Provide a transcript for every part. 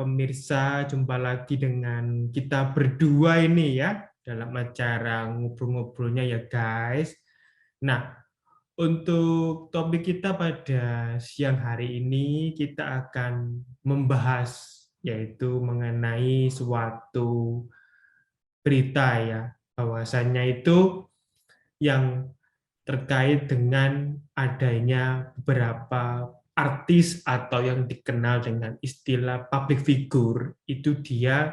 pemirsa, jumpa lagi dengan kita berdua ini ya, dalam acara ngobrol-ngobrolnya ya guys. Nah, untuk topik kita pada siang hari ini, kita akan membahas yaitu mengenai suatu berita ya, bahwasannya itu yang terkait dengan adanya beberapa artis atau yang dikenal dengan istilah public figure itu dia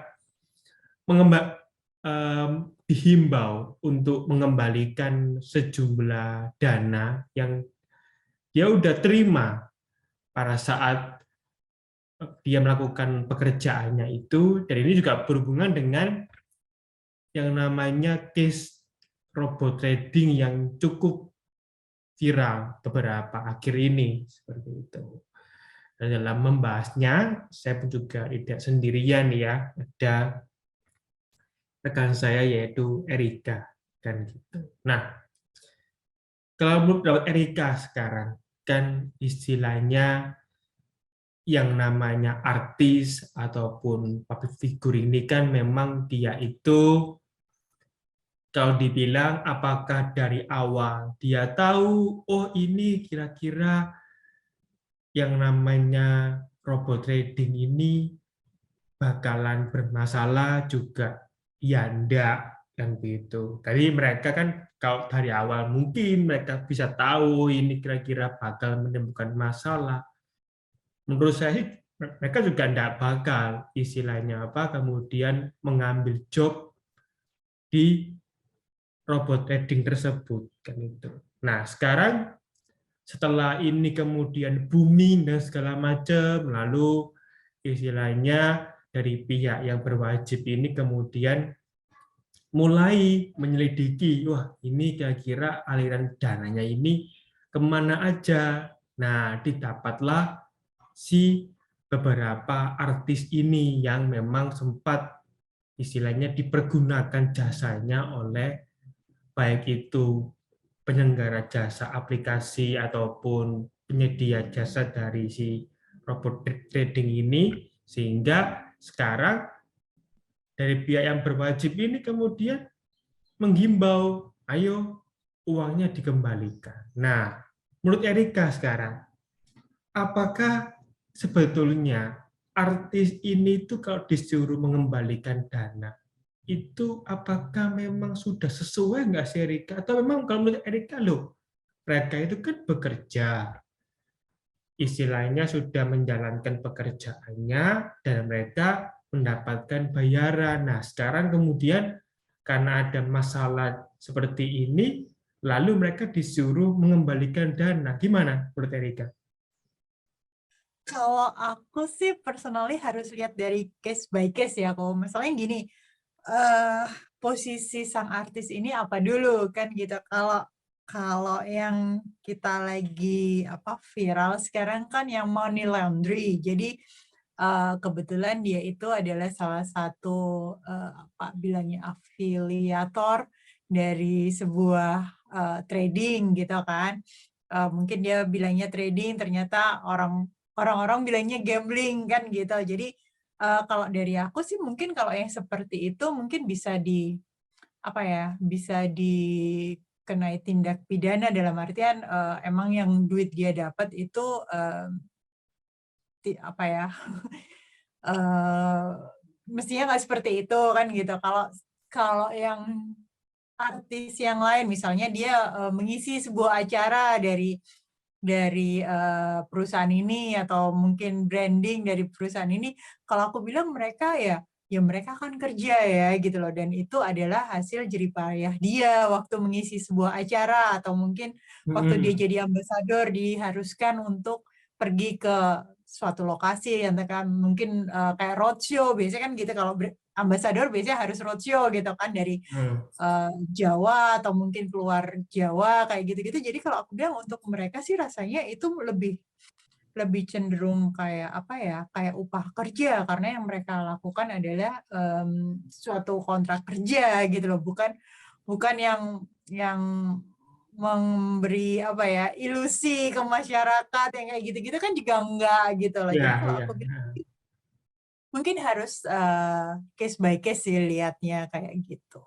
dihimbau untuk mengembalikan sejumlah dana yang dia udah terima pada saat dia melakukan pekerjaannya itu, dan ini juga berhubungan dengan yang namanya case robot trading yang cukup viral beberapa akhir ini seperti itu. Dan dalam membahasnya, saya pun juga tidak sendirian ya, ada rekan saya yaitu Erika kan gitu. Nah, kalau menurut Erika sekarang kan istilahnya yang namanya artis ataupun public figure ini kan memang dia itu kalau dibilang apakah dari awal dia tahu oh ini kira-kira yang namanya robot trading ini bakalan bermasalah juga ya enggak kan gitu. Tadi mereka kan kalau dari awal mungkin mereka bisa tahu ini kira-kira bakal menimbulkan masalah. Menurut saya sih mereka juga enggak bakal istilahnya apa kemudian mengambil job di robot trading tersebut kan itu. Nah, sekarang setelah ini kemudian booming dan segala macam, lalu istilahnya dari pihak yang berwajib ini kemudian mulai menyelidiki, wah ini kira-kira aliran dananya ini kemana aja. Nah, didapatlah si beberapa artis ini yang memang sempat istilahnya dipergunakan jasanya oleh baik itu penyelenggara jasa aplikasi ataupun penyedia jasa dari si robot trading ini, sehingga sekarang dari pihak yang berwajib ini kemudian menghimbau, ayo uangnya dikembalikan. Nah, menurut Erika sekarang, apakah sebetulnya artis ini tuh kalau disuruh mengembalikan dana, itu apakah memang sudah sesuai nggak sih Erika? Atau memang kalau menurut Erika loh, mereka itu kan bekerja, istilahnya sudah menjalankan pekerjaannya, dan mereka mendapatkan bayaran. Nah, sekarang kemudian karena ada masalah seperti ini, lalu mereka disuruh mengembalikan dana. Gimana menurut Erika? Kalau aku sih personally harus lihat dari case by case ya. Kalau misalnya gini, eh posisi sang artis ini apa dulu kan gitu. Kalau kalau yang kita lagi viral sekarang kan yang money laundry. Jadi kebetulan dia itu adalah salah satu bilangnya afiliator dari sebuah trading gitu kan. Mungkin dia bilangnya trading, ternyata orang-orang bilangnya gambling kan gitu. Jadi kalau dari aku sih mungkin kalau yang seperti itu mungkin bisa bisa dikenai tindak pidana dalam artian emang yang duit dia dapat itu eh, mestinya nggak seperti itu kan gitu. Kalau kalau yang artis yang lain misalnya dia mengisi sebuah acara dari perusahaan ini atau mungkin branding dari perusahaan ini, kalau aku bilang mereka ya mereka kan kerja ya gitu loh, dan itu adalah hasil jeripayah dia waktu mengisi sebuah acara atau mungkin waktu dia Hmm. jadi ambasador diharuskan untuk pergi ke suatu lokasi yang kan mungkin kayak roadshow biasanya kan gitu, kalau ambasador biasanya harus roadshow gitu kan dari Hmm. Jawa atau mungkin keluar Jawa kayak gitu-gitu. Jadi kalau aku bilang untuk mereka sih rasanya itu lebih lebih cenderung kayak upah kerja, karena yang mereka lakukan adalah suatu kontrak kerja gitu loh, bukan bukan yang memberi ilusi ke masyarakat yang kayak gitu-gitu kan juga enggak gitu loh. Jadi Ya, kalau ya. aku bilang mungkin harus case by case sih lihatnya kayak gitu.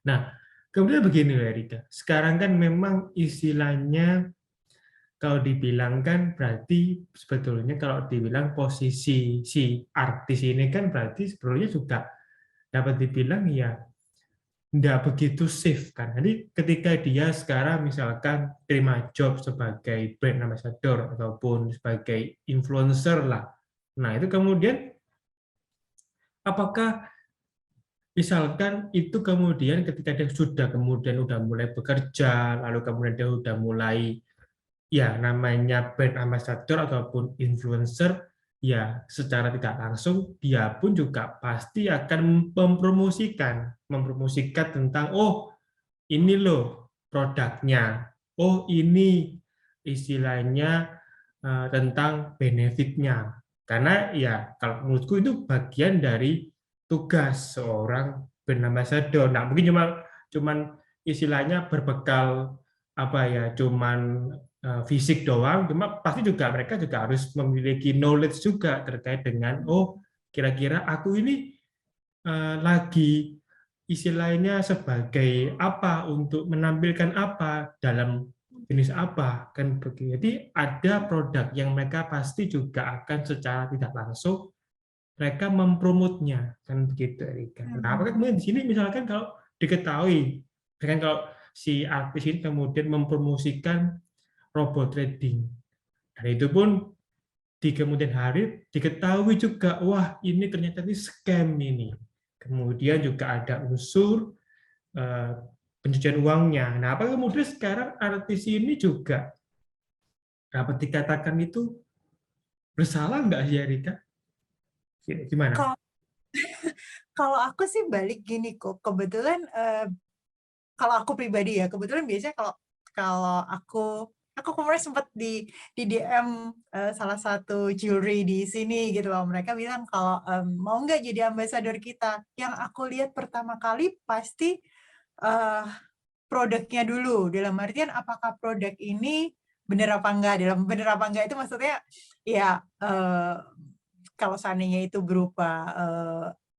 Nah, kemudian begini loh Erika, sekarang kan memang istilahnya kalau dibilang kan berarti sebetulnya kalau dibilang posisi si artis ini kan berarti sebetulnya juga dapat dibilang ya nggak begitu safe kan. Jadi ketika dia sekarang misalkan terima job sebagai brand ambassador ataupun sebagai influencer lah, nah itu kemudian apakah misalkan itu kemudian ketika dia sudah kemudian udah mulai bekerja, lalu kemudian dia udah mulai ya namanya brand ambassador ataupun influencer, ya secara tidak langsung dia pun juga pasti akan mempromosikan tentang oh ini loh produknya, oh ini istilahnya tentang benefitnya. Karena ya kalau menurutku itu bagian dari tugas seorang brand ambassador. Nah, mungkin cuman istilahnya berbekal apa ya, cuman fisik doang, cuma pasti juga mereka juga harus memiliki knowledge juga terkait dengan oh kira-kira aku ini lagi istilahnya sebagai apa untuk menampilkan apa dalam jenis apa kan begitu. Jadi ada produk yang mereka pasti juga akan secara tidak langsung mereka mempromotnya kan begitu Erika. Nah, apakah kemudian di sini misalkan kalau diketahui dengan kalau si artis ini kemudian mempromosikan robot trading dan itu pun di kemudian hari diketahui juga wah ini ternyata ini scam ini. Kemudian juga ada unsur pencucian uangnya. Nah, apa kemudian sekarang artis ini juga dapat dikatakan itu bersalah nggak sih Erika? Gimana? Kalau kalau aku sih balik gini kok, kebetulan kalau aku pribadi ya, kebetulan biasanya kalau kalau aku kemarin sempat di DM salah satu jewelry di sini gitu loh. Mereka bilang kalau mau nggak jadi ambasador kita. Yang aku lihat pertama kali pasti produknya dulu. Dalam artian apakah produk ini benar apa enggak. Dalam benar apa enggak itu maksudnya ya kalau seandainya itu berupa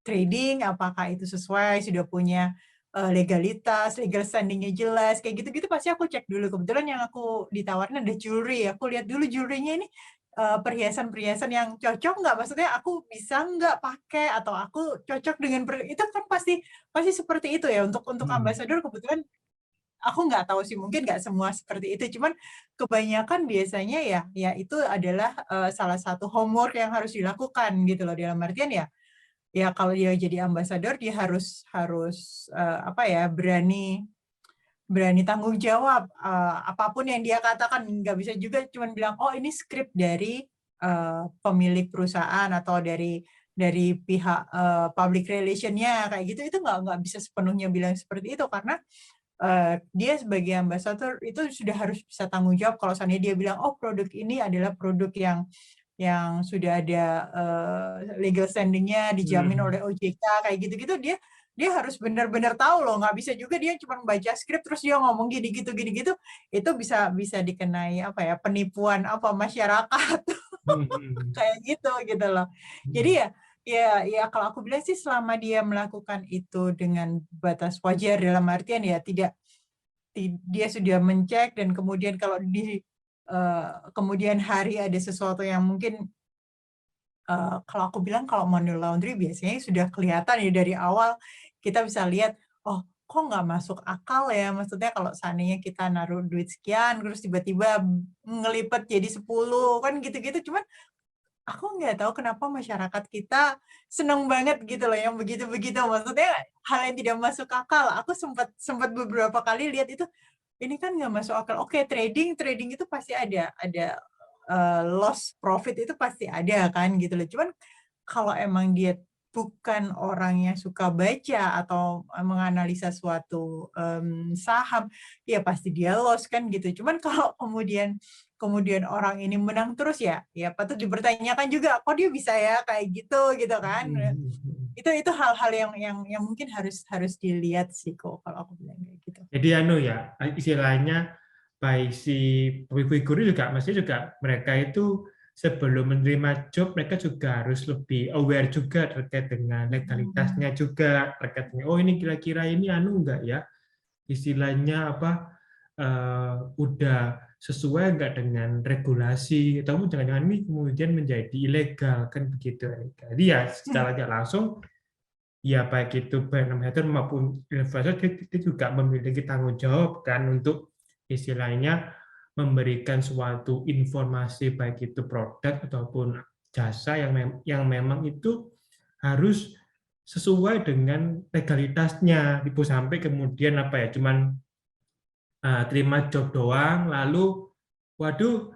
trading, apakah itu sesuai, sudah punya legalitas, legal standing-nya jelas, kayak gitu-gitu pasti aku cek dulu. Kebetulan yang aku ditawarin ada jewelry, aku lihat dulu jewelry-nya ini perhiasan-perhiasan yang cocok nggak? Maksudnya aku bisa nggak pakai atau aku cocok dengan itu kan pasti seperti itu ya untuk ambassador. Kebetulan aku nggak tahu sih, mungkin nggak semua seperti itu, cuman kebanyakan biasanya ya itu adalah salah satu homework yang harus dilakukan gitu loh. Dalam artian ya kalau dia jadi ambasador dia harus apa ya, berani tanggung jawab apapun yang dia katakan. Nggak bisa juga cuma bilang oh ini skrip dari pemilik perusahaan atau dari pihak public relation-nya kayak gitu. Itu nggak bisa sepenuhnya bilang seperti itu, karena dia sebagai ambassador itu sudah harus bisa tanggung jawab. Kalau seandainya dia bilang oh produk ini adalah produk yang sudah ada legal standing-nya dijamin oleh OJK kayak gitu-gitu, dia harus benar-benar tahu loh. Nggak bisa juga dia cuma baca skrip terus dia ngomong gini gitu, itu bisa dikenai apa ya, penipuan apa masyarakat kayak gitu loh. Jadi ya kalau aku bilang sih selama dia melakukan itu dengan batas wajar, dalam artian ya dia sudah mencek, dan kemudian kalau di kemudian hari ada sesuatu yang mungkin kalau aku bilang kalau money laundry biasanya sudah kelihatan ya dari awal. Kita bisa lihat oh kok nggak masuk akal ya, maksudnya kalau seandainya kita naruh duit sekian terus tiba-tiba ngelipet jadi 10 kan gitu-gitu. Cuman aku nggak tahu kenapa masyarakat kita seneng banget gitu loh yang begitu-begitu. Maksudnya hal yang tidak masuk akal. Aku sempat beberapa kali lihat itu, ini kan nggak masuk akal. Oke, trading itu pasti ada loss profit itu pasti ada kan gitu loh. Cuman kalau emang dia bukan orang yang suka baca atau menganalisa suatu saham, ya pasti dia loss kan gitu. Cuman kalau kemudian orang ini menang terus ya patut dipertanyakan juga kok dia bisa ya kayak gitu kan. Itu hal-hal yang mungkin harus dilihat sih kok kalau aku bilang kayak gitu. Jadi istilahnya baik si figur juga maksudnya juga mereka itu sebelum menerima job mereka juga harus lebih aware juga terkait dengan legalitasnya juga, terkait dengan oh ini kira-kira ini enggak ya, istilahnya apa, udah sesuai enggak dengan regulasi, atau jangan-jangan ini kemudian menjadi ilegal, kan begitu. Jadi ya secara tidak langsung ya baik itu brand ambassador maupun influencer itu juga memiliki tanggung jawab kan untuk istilahnya memberikan suatu informasi baik itu produk ataupun jasa yang memang itu harus sesuai dengan legalitasnya, itu sampai kemudian apa ya cuman terima job doang lalu waduh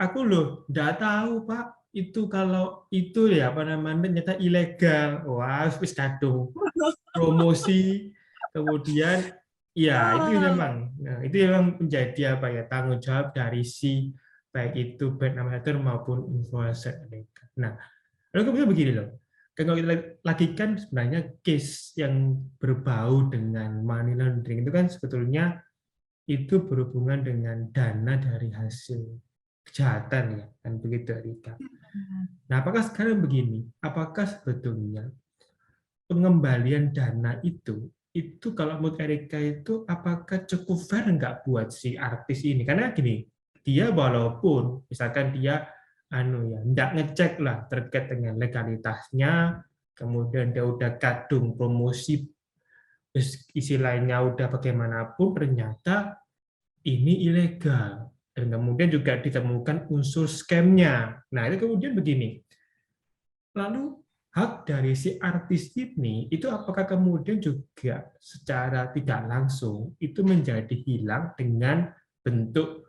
aku loh nggak tahu Pak itu kalau itu ya apa namanya ternyata ilegal, wah wis kadung promosi kemudian ya itu Ah, memang itu memang menjadi apa ya tanggung jawab dari si baik itu brand ambassador maupun influencer. Nah lalu kemudian begini loh, kalau kita lagi kan sebenarnya case yang berbau dengan money laundering itu kan sebetulnya itu berhubungan dengan dana dari hasil kejahatan ya kan begitu Rika. Nah apakah sekarang begini, apakah sebetulnya pengembalian dana itu kalau menurut Erika itu apakah cukup fair nggak buat si artis ini? Karena gini, dia walaupun misalkan dia ya nggak ngecek lah terkait dengan legalitasnya, kemudian dia udah kadung promosi, istilahnya udah bagaimanapun ternyata ini ilegal dan kemudian juga ditemukan unsur scam-nya. Nah itu kemudian begini, lalu hak dari si artis ini itu apakah kemudian juga secara tidak langsung itu menjadi hilang dengan bentuk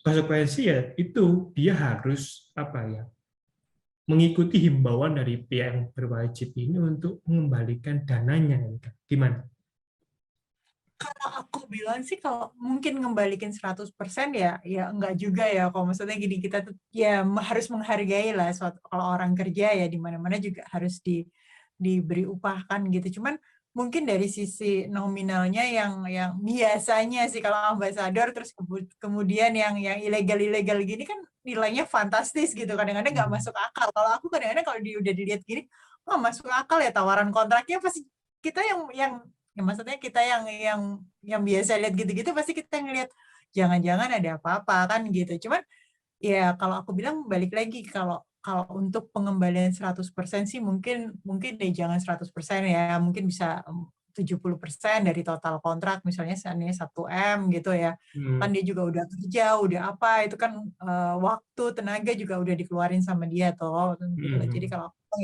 konsekuensi ya itu dia harus apa ya mengikuti himbauan dari pihak yang berwajib ini untuk mengembalikan dananya. Gimana? kalau aku bilang sih kalau mungkin ngembalikin 100% ya enggak juga ya. Kalau maksudnya gini kita tuh ya harus menghargai lah kalau orang kerja ya di mana-mana juga harus diberi upah kan gitu. Cuman mungkin dari sisi nominalnya yang biasanya sih kalau ambasador terus kemudian yang ilegal-ilegal gini kan nilainya fantastis gitu. Kadang-kadang nggak Hmm. masuk akal. Kalau aku kadang-kadang kalau udah dilihat gini, oh masuk akal ya tawaran kontraknya pasti kita yang ya maksudnya kita yang biasa lihat gitu-gitu pasti kita ngelihat jangan-jangan ada apa-apa kan gitu. Cuman ya kalau aku bilang balik lagi kalau kalau untuk pengembalian 100% sih mungkin mungkin deh jangan 100% ya. Mungkin bisa 70% dari total kontrak misalnya seandainya 1 M gitu ya. Kan Hmm. dia juga udah kerja, udah apa itu kan waktu, tenaga juga udah dikeluarin sama dia toh gitu loh. Jadi Hmm. kalau aku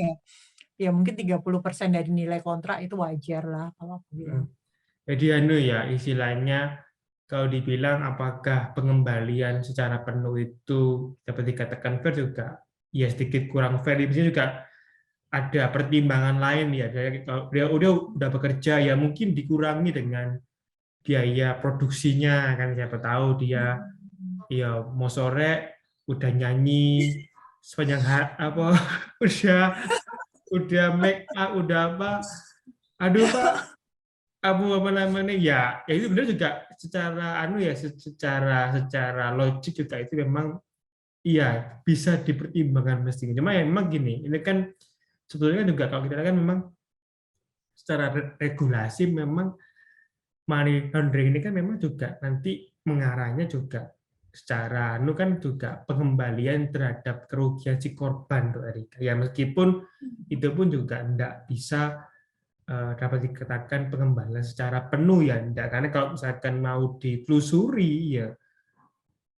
ya mungkin 30% dari nilai kontrak itu wajar lah kalau aku Hmm. bilang. Jadi ya istilahnya kalau dibilang apakah pengembalian secara penuh itu dapat dikatakan fair juga ya sedikit kurang fair. Di sini juga ada pertimbangan lain ya. Jadi kalau dia udah bekerja ya mungkin dikurangi dengan biaya produksinya kan siapa tahu dia ya mau sore udah nyanyi sepanjang apa udah make up udah apa aduh Pak apa namanya ya itu benar juga secara ya secara secara logik juga itu memang iya bisa dipertimbangkan mestinya cuma ya memang gini ini kan sebetulnya juga kalau kita lihat kan memang secara regulasi memang money laundering ini kan memang juga nanti mengarahnya juga secara kan juga pengembalian terhadap kerugian si korban tuh Erika ya meskipun itu pun juga tidak bisa dapat dikatakan pengembalian secara penuh ya enggak karena kalau misalkan mau ditelusuri ya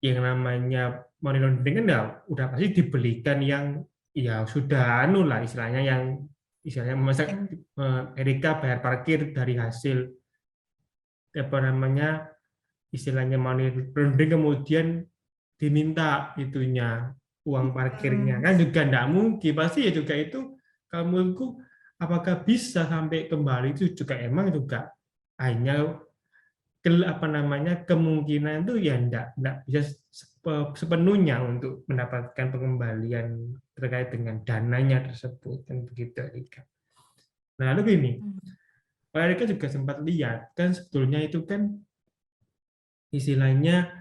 yang namanya money laundering kan ya udah pasti dibelikan yang ya sudah lah istilahnya yang istilahnya masa Erika bayar parkir dari hasil apa namanya istilahnya money laundering kemudian diminta itunya uang parkirnya Hmm. kan juga enggak mungkin pasti ya juga itu kalau menurutku apakah bisa sampai kembali itu juga emang juga hanya apa namanya kemungkinan itu ya enggak bisa sepenuhnya untuk mendapatkan pengembalian terkait dengan dananya tersebut kan begitu Erika. Nah lalu gini, Pak Erika juga sempat lihat kan sebetulnya itu kan istilahnya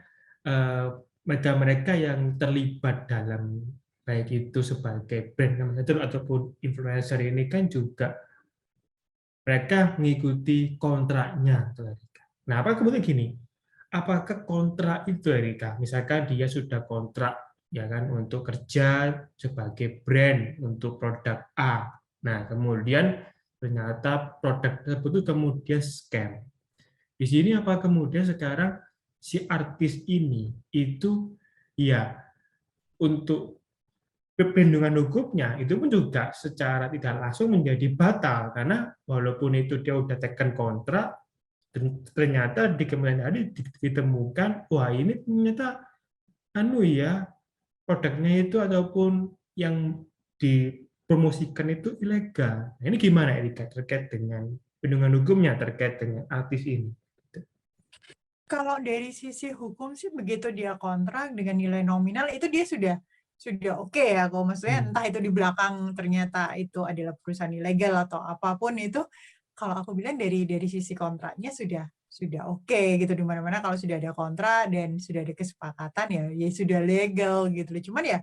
mereka-mereka yang terlibat dalam baik itu sebagai brand ambassador ataupun influencer ini kan juga mereka mengikuti kontraknya, tuh, Erika. Nah, apa kemudian gini, apakah kontrak itu, Erika, misalkan dia sudah kontrak ya kan untuk kerja sebagai brand untuk produk A, nah kemudian ternyata produk tersebut kemudian scam. Di sini apa kemudian sekarang si artis ini itu ya untuk perlindungan hukumnya itu pun juga secara tidak langsung menjadi batal karena walaupun itu dia udah tekan kontrak ternyata di kemudian hari ditemukan wah ini ternyata anu ya produknya itu ataupun yang dipromosikan itu ilegal. Nah, ini gimana Erika terkait dengan perlindungan hukumnya terkait dengan artis ini? Kalau dari sisi hukum sih begitu dia kontrak dengan nilai nominal itu dia sudah oke ya. Kalau maksudnya entah itu di belakang ternyata itu adalah perusahaan ilegal atau apapun itu, kalau aku bilang dari sisi kontraknya sudah oke gitu, di mana-mana kalau sudah ada kontrak dan sudah ada kesepakatan ya sudah legal gitu. Cuman ya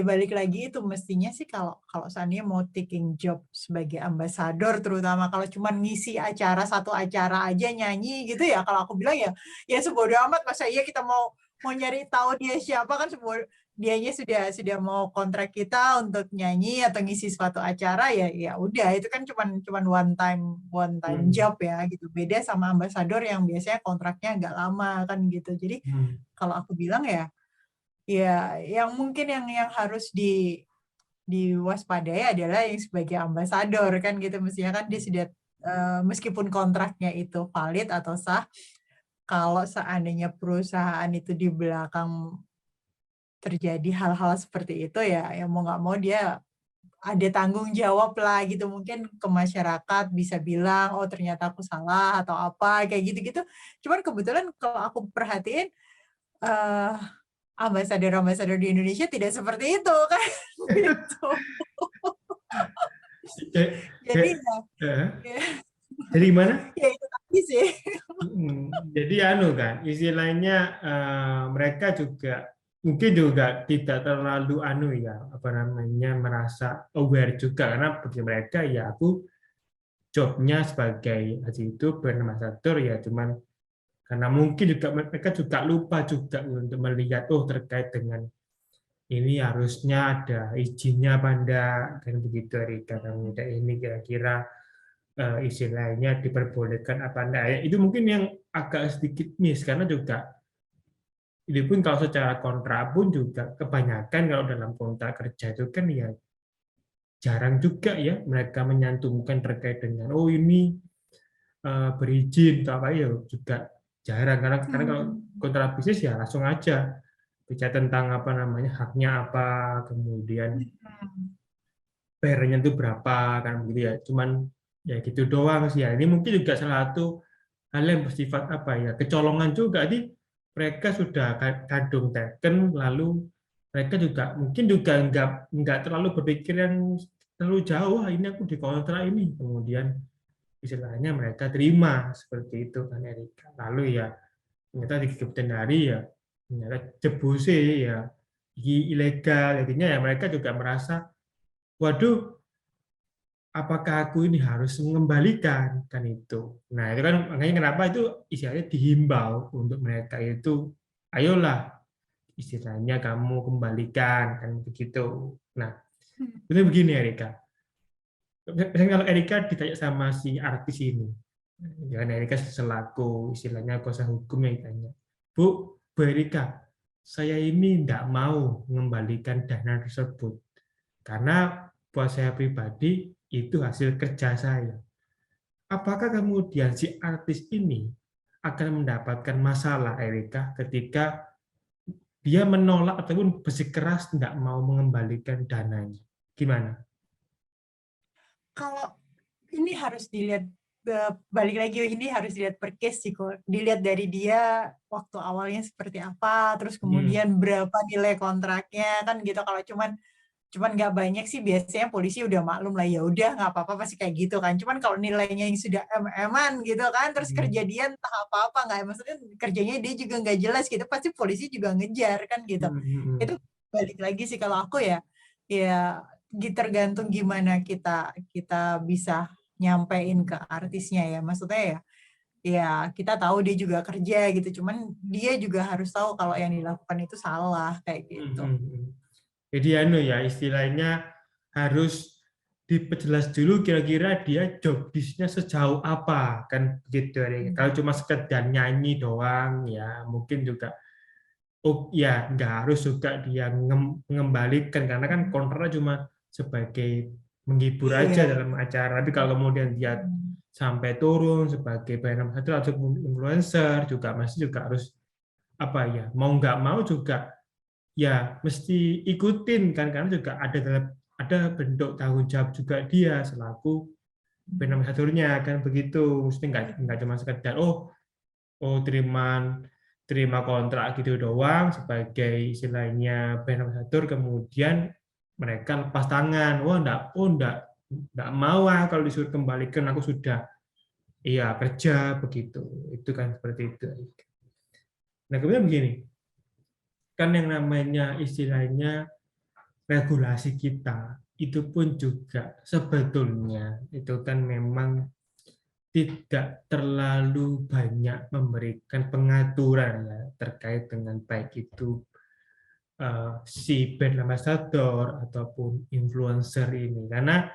balik lagi itu mestinya sih kalau seandainya mau taking job sebagai ambasador, terutama kalau cuma ngisi satu acara aja nyanyi gitu ya, kalau aku bilang ya sebodo amat, masa iya kita mau nyari tahu dia siapa, kan dianya sudah mau kontrak kita untuk nyanyi atau ngisi suatu acara, ya udah itu kan cuman one time job ya gitu. Beda sama ambasador yang biasanya kontraknya agak lama kan gitu. Jadi kalau aku bilang ya yang mungkin yang harus diwaspadai adalah yang sebagai ambasador kan gitu, mestinya kan dia sudah meskipun kontraknya itu valid atau sah, kalau seandainya perusahaan itu di belakang terjadi hal-hal seperti itu ya mau nggak mau dia ada tanggung jawab lah gitu, mungkin ke masyarakat bisa bilang oh ternyata aku salah atau apa kayak gitu-gitu. Cuman kebetulan kalau aku perhatiin ambasador-ambasador di Indonesia tidak seperti itu kan gitu. Jadi Jadi gimana? Ya itu tadi sih. Jadi anu kan, istilahnya mereka juga mungkin juga tidak terlalu anu ya, apa namanya merasa aware juga karena bagi mereka ya aku jobnya sebagai itu brand ambassador ya cuman karena mungkin juga mereka juga lupa juga untuk melihat oh terkait dengan ini harusnya ada izinnya apa enggak kan begitu Erika kemudian ini kira-kira istilahnya diperbolehkan apa enggak ya itu mungkin yang agak sedikit miss karena juga ini pun kalau secara kontrak pun juga kebanyakan kalau dalam kontrak kerja itu kan ya jarang juga ya mereka menyantumkan terkait dengan oh ini berizin atau apa ya juga jarang karena kalau kontrak bisnis ya langsung aja bicara tentang apa namanya haknya apa kemudian bayarnya itu berapa kan begitu ya cuman ya gitu doang sih ya ini mungkin juga salah satu hal yang bersifat apa ya kecolongan juga di mereka sudah kadung teken lalu mereka juga mungkin juga nggak terlalu berpikir yang terlalu jauh ini aku di kontrak ini kemudian istilahnya mereka terima seperti itu kan Erika lalu ya ternyata di kemudian hari ya ternyata jebuse ya ilegal jadinya ya mereka juga merasa waduh apakah aku ini harus mengembalikan kan itu. Nah itu kan makanya kenapa itu istilahnya dihimbau untuk mereka itu ayolah istilahnya kamu kembalikan kan begitu. Nah itu begini Erika. Misalnya kalau Erika ditanya sama si artis ini, jangan Erika selaku istilahnya kuasa hukum yang ditanya, Bu Erika, saya ini tidak mau mengembalikan dana tersebut karena buat saya pribadi itu hasil kerja saya. Apakah kemudian si artis ini akan mendapatkan masalah, Erika, ketika dia menolak ataupun bersikeras tidak mau mengembalikan dananya? Gimana? Kalau ini harus dilihat balik lagi, ini harus dilihat per case sih kok. Dilihat dari dia waktu awalnya seperti apa, terus kemudian berapa nilai kontraknya kan gitu. Kalau cuman Cuman nggak banyak sih, biasanya polisi udah maklum lah, ya udah nggak apa-apa pasti kayak gitu kan. Cuman kalau nilainya yang sudah em-eman gitu kan, terus kerja dia entah apa-apa nggak, maksudnya kerjanya dia juga nggak jelas gitu, pasti polisi juga ngejar kan gitu. Itu balik lagi sih kalau aku ya tergantung gimana kita kita bisa nyampein ke artisnya ya, maksudnya ya kita tahu dia juga kerja gitu, cuman dia juga harus tahu kalau yang dilakukan itu salah kayak gitu. Jadi ya istilahnya harus diperjelas dulu kira-kira dia job desk-nya sejauh apa kan begitu ya. Kalau cuma sekedar nyanyi doang ya mungkin juga ya nggak harus juga dia mengembalikan karena kan kontraknya cuma sebagai menghibur aja Iya. dalam acara. Tapi kalau kemudian dia sampai turun sebagai brand ambassador atau influencer juga masih juga harus apa ya mau nggak mau juga ya mesti ikutin kan karena juga ada bentuk tanggung jawab juga dia selaku brand ambassador-nya kan begitu. Mesti nggak cuma sekedar terima kontrak gitu doang sebagai istilahnya brand ambassador kemudian mereka lepas tangan. Enggak mau kalau disuruh kembalikan aku sudah kerja begitu. Itu kan seperti itu. Nah, kemudian begini. Kan yang namanya istilahnya regulasi kita itu pun juga sebetulnya itu kan memang tidak terlalu banyak memberikan pengaturan ya terkait dengan baik itu si brand ambassador ataupun influencer ini karena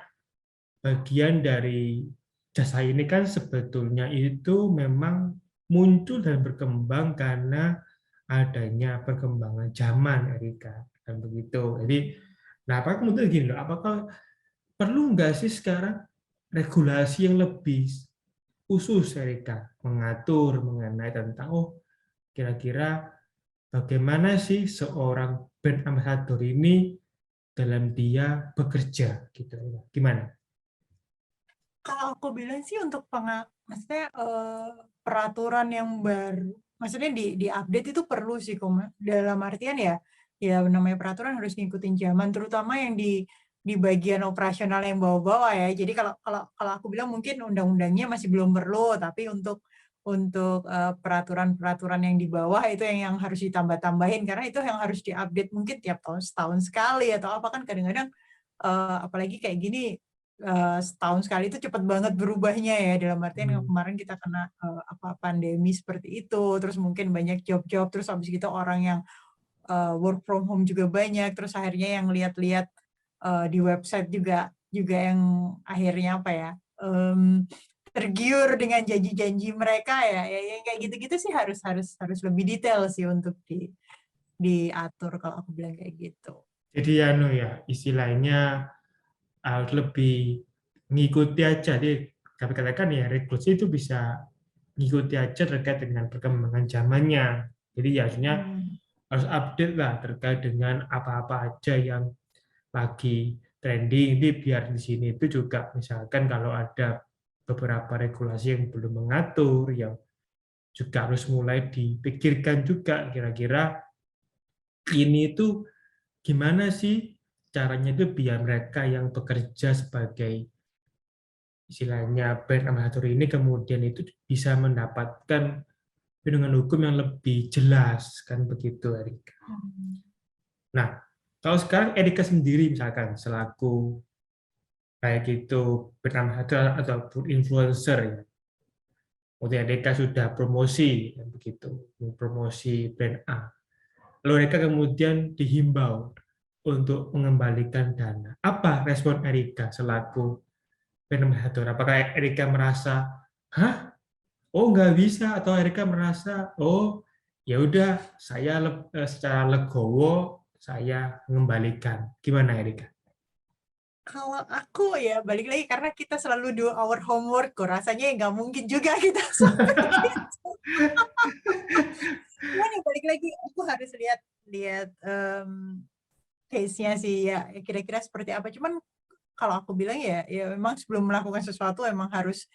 bagian dari jasa ini kan sebetulnya itu memang muncul dan berkembang karena adanya perkembangan zaman Erika dan begitu. Jadi nah apa kemudian gini loh, apakah perlu nggak sih sekarang regulasi yang lebih khusus Erika mengatur mengenai tentang kira-kira bagaimana sih seorang brand ambassador ini dalam dia bekerja gitu ya. Gimana? Kalau aku bilang sih untuk maksudnya peraturan yang baru, maksudnya di-update itu perlu sih, dalam artian ya namanya peraturan harus ngikutin zaman, terutama yang di bagian operasional yang bawah-bawah ya. Jadi kalau kalau kalau aku bilang mungkin undang-undangnya masih belum perlu, tapi untuk peraturan-peraturan yang di bawah itu yang harus ditambah-tambahin karena itu yang harus diupdate mungkin tiap tahun setahun sekali atau apa kan kadang-kadang apalagi kayak gini setahun sekali itu cepet banget berubahnya ya, dalam artian yang kemarin kita kena pandemi seperti itu, terus mungkin banyak job-job, terus habis gitu orang yang work from home juga banyak, terus akhirnya yang lihat-lihat di website juga yang akhirnya tergiur dengan janji-janji mereka ya yang kayak gitu-gitu sih harus lebih detail sih untuk diatur kalau aku bilang kayak gitu. Jadi istilahnya harus lebih ngikuti aja. Jadi kami katakan ya regulasi itu bisa ngikuti aja terkait dengan perkembangan zamannya. Jadi ya harusnya harus update lah terkait dengan apa-apa aja yang lagi trending. Ini biar di sini itu juga misalkan kalau ada beberapa regulasi yang belum mengatur, yang juga harus mulai dipikirkan juga kira-kira ini itu gimana sih caranya itu biar mereka yang bekerja sebagai istilahnya brand ambassador ini kemudian itu bisa mendapatkan perlindungan hukum yang lebih jelas kan begitu Erika. Nah, kalau sekarang Erika sendiri misalkan selaku kayak gitu brand ambassador ataupun influencer ya. Kemudian Erika sudah promosi ya begitu, promosi brand A. Lalu Erika kemudian dihimbau untuk mengembalikan dana. Apa respon Erika selaku brand ambassador? Apakah Erika merasa, hah? Oh nggak bisa, atau Erika merasa, oh ya udah saya secara legowo saya mengembalikan. Gimana Erika? Kalau aku ya balik lagi karena kita selalu do our homework kok, rasanya nggak mungkin juga kita sampai gitu. Cuman ya balik lagi aku harus lihat case-nya sih ya kira-kira seperti apa. Cuman kalau aku bilang ya memang sebelum melakukan sesuatu emang harus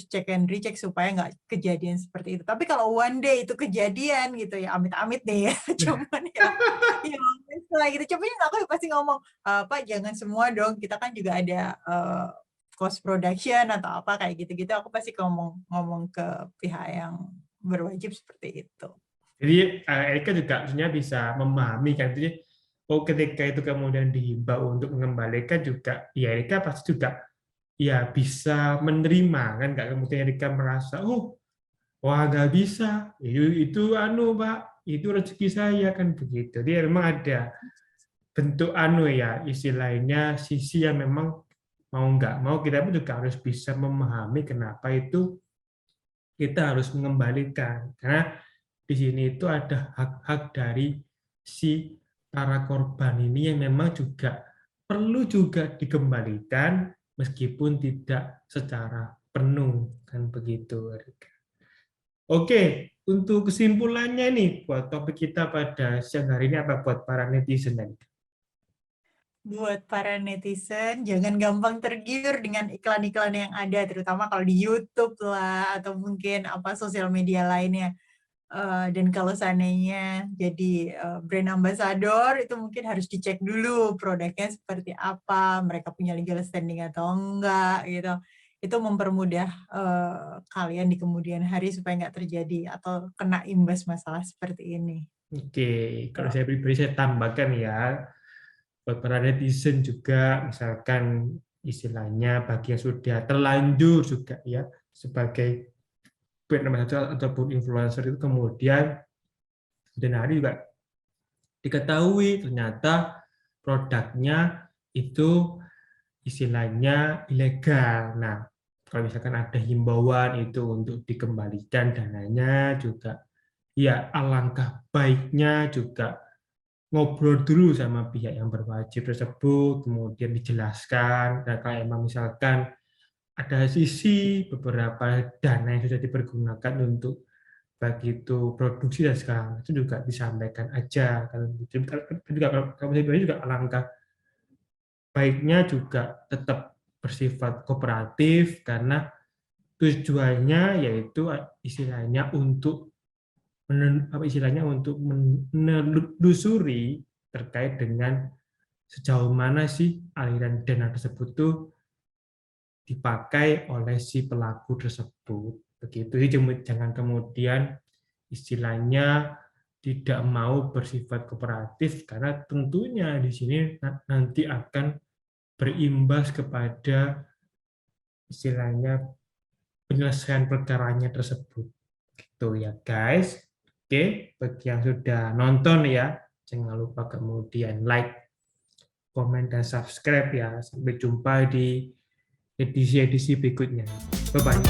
cek and recheck supaya nggak kejadian seperti itu. Tapi kalau one day itu kejadian gitu ya amit-amit deh ya. Cuman ya lah gitu. Cuman aku pasti ngomong, Pak jangan semua dong, kita kan juga ada cost production atau apa kayak gitu-gitu. Aku pasti ngomong ke pihak yang berwajib seperti itu. Jadi Erika juga sebenarnya bisa memahami kan, jadi ketika itu kemudian dihimbau untuk mengembalikan juga, ya Erika pasti juga ya bisa menerima kan, nggak kemudian Erika merasa wah nggak bisa, itu Pak, itu rezeki saya kan begitu. Dia memang ada bentuk ya istilahnya sisi yang memang mau nggak mau kita pun juga harus bisa memahami kenapa itu kita harus mengembalikan, karena di sini itu ada hak-hak dari si para korban ini yang memang juga perlu juga dikembalikan meskipun tidak secara penuh kan begitu. Oke, untuk kesimpulannya nih buat topik kita pada siang hari ini apa buat para netizen tadi? Buat para netizen, jangan gampang tergiur dengan iklan-iklan yang ada, terutama kalau di YouTube lah, atau mungkin sosial media lainnya. Dan kalau seandainya jadi brand ambassador, itu mungkin harus dicek dulu produknya seperti apa, mereka punya legal standing atau enggak, gitu. Itu mempermudah kalian di kemudian hari supaya nggak terjadi atau kena imbas masalah seperti ini. Oke, kalau saya pribadi saya tambahkan ya, buat para netizen juga, misalkan istilahnya bagi yang sudah terlanjur juga ya sebagai brand ambassador ataupun influencer itu kemudian dan hari juga diketahui ternyata produknya itu istilahnya ilegal. Nah, kalau misalkan ada himbauan itu untuk dikembalikan dananya juga, ya alangkah baiknya juga ngobrol dulu sama pihak yang berwajib tersebut, kemudian dijelaskan. Nah, kalau emang misalkan ada sisi beberapa dana yang sudah dipergunakan untuk bagi itu produksi dan sekarang itu juga disampaikan aja. Kalau saya juga alangkah baiknya juga tetap bersifat kooperatif karena tujuannya yaitu istilahnya untuk menelusuri terkait dengan sejauh mana sih aliran dana tersebut tuh dipakai oleh si pelaku tersebut. Begitu, jangan kemudian istilahnya tidak mau bersifat kooperatif karena tentunya di sini nanti akan berimbas kepada istilahnya penyelesaian perkaranya tersebut. Gitu ya guys. Oke, bagi yang sudah nonton ya, jangan lupa kemudian like, komen, dan subscribe ya. Sampai jumpa di edisi-edisi berikutnya. Bye-bye.